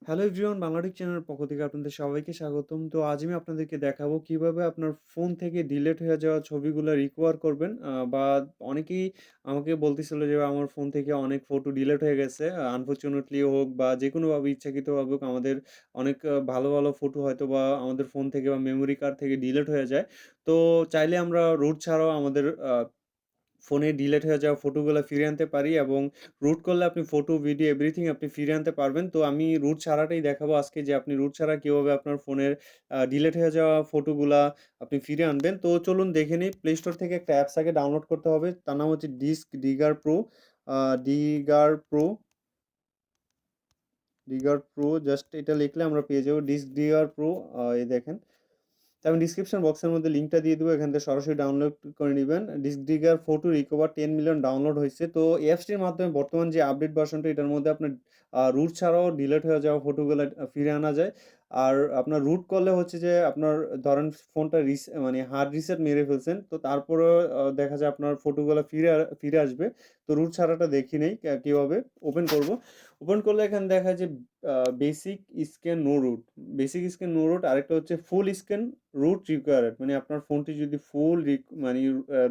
Hello everyone বাংলাটিক চ্যানেলের পক্ষ থেকে আপনাদের সবাইকে স্বাগতম। তো আজ আমি আপনাদেরকে দেখাবো কিভাবে আপনার ফোন থেকে ডিলিট হয়ে যাওয়া ছবিগুলা রিকভার করবেন। বা অনেকেই আমাকে বলতেছিল যে আমার ফোন থেকে অনেক ফটো ডিলিট হয়ে গেছে। আনফরচুনেটলি হোক বা যেকোনোভাবে ইচ্ছাকৃতভাবে হোক আমাদের অনেক ভালো, ভালো ফটো হয়তোবা আমাদের ফোন থেকে বা মেমোরি কার্ড থেকে ডিলিট হয়ে যায়। তো চাইলে আমরা রুট ছাড়াও আমাদের ফোনে ডিলিট হয়ে যাওয়া ফটোগুলা ফিরিয়ে আনতে পারি এবং রুট করলে আপনি ফটো, ভিডিও এভরিথিং আপনি ফিরিয়ে আনতে পারবেন। তো আমি রুট ছাড়াটাই দেখাবো আজকে যে আপনি রুট ছাড়া কিভাবে আপনার ফোনের ডিলিট হয়ে যাওয়া ফটোগুলা আপনি ফিরিয়ে আনবেন। তো চলুন দেখে নিই। প্লে স্টোর থেকে একটা অ্যাপস আগে ডাউনলোড করতে হবে। তার নাম হচ্ছে ডিস্ক ডিগার প্রো। আ digger pro, digger pro just এটা লিখলে আমরা পেয়ে যাবো ডিস্ক ডিগার প্রো। এই দেখেন। তো আমি ডিসক্রিপশন বক্সের মধ্যে লিঙ্কটা দিয়ে দেবো। এখান থেকে সরাসরি ডাউনলোড করে নিবেন। ডিস্কডিগার ফটো রিকভার 10 মিলিয়ন ডাউনলোড হইছে। তো এই অ্যাপসটির মাধ্যমে বর্তমান যে আপডেট ভার্সনটা এটার মধ্যে আপনার রুট ছাড়াও ডিলিট হয়ে যাওয়া ফটোগুলা ফিরে আনা যায়। আর আপনার রুট করলে হচ্ছে যে আপনার ধরেন ফোনটা মানে হার্ড রিসেট মেরে ফেলছেন। তো তারপরেও দেখা যায় আপনার ফটোগুলা ফিরে আসবে। তো রুট ছাড়াটা দেখি নেই কিভাবে ওপেন করব। ওপেন করলে এখানে দেখা যায় যে আ basic scan no root. Basic scan no root আরেকটা হচ্ছে ফুল স্ক্যান রুট রিকোয়ার্ড মানে আপনার ফোনটি যদি ফুল মানে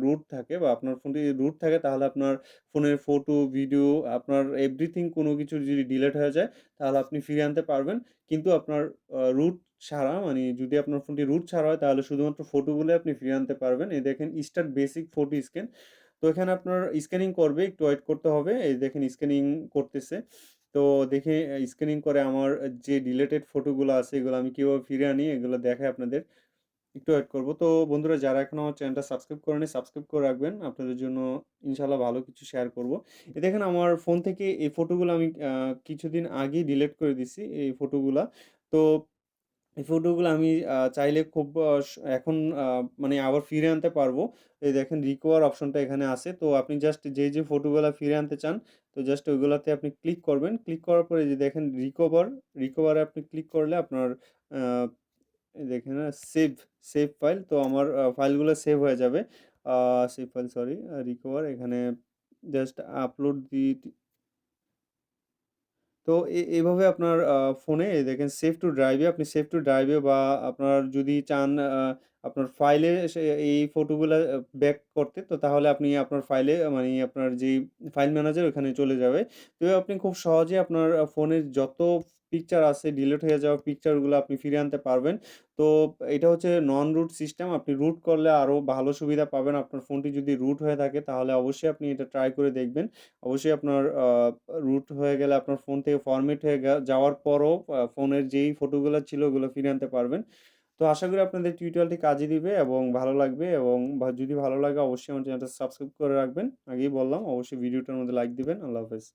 রুট থাকে বা আপনার ফোনটি যদি রুট থাকে তাহলে আপনার ফোনের ফটো, ভিডিও আপনার এভরিথিং কোনো কিছু যদি ডিলিট হয়ে যায় তাহলে আপনি ফিরিয়ে আনতে পারবেন। কিন্তু আপনার রুট ছাড়া মানে যদি আপনার ফোনটি রুট ছাড়া হয় তাহলে শুধুমাত্র ফটোগুলোই আপনি ফিরিয়ে আনতে পারবেন। এই দেখেন স্টার্ট বেসিক ফটো স্ক্যান। তো এখানে আপনার স্ক্যানিং করবে, একটু ওয়েট করতে হবে। এই দেখেন স্ক্যানিং করতেছে। তো দেখি স্ক্যানিং করে আমার যে ডিলিটেড ফটোগুলো আছে এগুলো আমি কিভাবে ফিরিয়ে আনি এগুলো দেখাই আপনাদের। একটু ওয়েট করব। তো বন্ধুরা যারা এখনো আমার চ্যানেলটা সাবস্ক্রাইব করেনি সাবস্ক্রাইব করে রাখবেন। আপনাদের জন্য ইনশাআল্লাহ ভালো কিছু শেয়ার করব। দেখেন আমার ফোন থেকে এই ফটোগুলো আমি কিছুদিন আগেই ডিলিট করে দিছি এই ফটোগুলা। তো এই ফটোগুলো আমি চাইলে খুব এখন মানে আবার ফিরে আনতে পারবো। এই দেখেন রিকভার অপশনটা এখানে আছে। তো আপনি জাস্ট যে ফটোগুলা ফিরে আনতে চান, তো জাস্ট ওইগুলাতে আপনি ক্লিক করবেন। ক্লিক করার পরে যে দেখেন রিকভার এ আপনি ক্লিক করলে আপনার আ এই দেখেন সেভ ফাইল। তো আমার ফাইলগুলো সেভ হয়ে যাবে। আ সেভ ফাইল সরি রিকভার এখানে জাস্ট আপলোড তো এভাবে আপনার ফোনে এই দেখেন সেভ টু ড্রাইভে আপনি সেভ টু ড্রাইভে বা আপনার যদি চান আপনার ফাইলে এই ফটোগুলা ব্যাক করতে তো তাহলে আপনি আপনার ফাইলে মানে আপনার যেই ফাইল ম্যানেজার ওখানে চলে যাবে। তো আপনি খুব সহজে আপনার ফোনের যত পিকচার আছে ডিলিট হয়ে যাওয়া পিকচারগুলো আপনি ফিরিয়ে আনতে পারবেন। তো এটা হচ্ছে নন রুট সিস্টেম। আপনি রুট করলে আরো ভালো সুবিধা পাবেন। আপনার ফোনটি যদি রুট হয়ে থাকে তাহলে অবশ্যই আপনি এটা ট্রাই করে দেখবেন। অবশ্যই আপনার রুট হয়ে গেলে আপনার ফোন থেকে ফরমেট হয়ে যাওয়ার পরও ফোনের যেই ফটোগুলা ছিল ওগুলো ফিরিয়ে আনতে পারবেন। তো আশা করি আপনাদের টিউটোরিয়ালটি কাজে দিবে এবং ভালো লাগবে এবং যদি ভালো লাগে অবশ্যই আমার চ্যানেলটা সাবস্ক্রাইব করে রাখবেন। আগেই বললাম অবশ্যই ভিডিওটার মধ্যে লাইক দিবেন। আল্লাহ হাফেজ।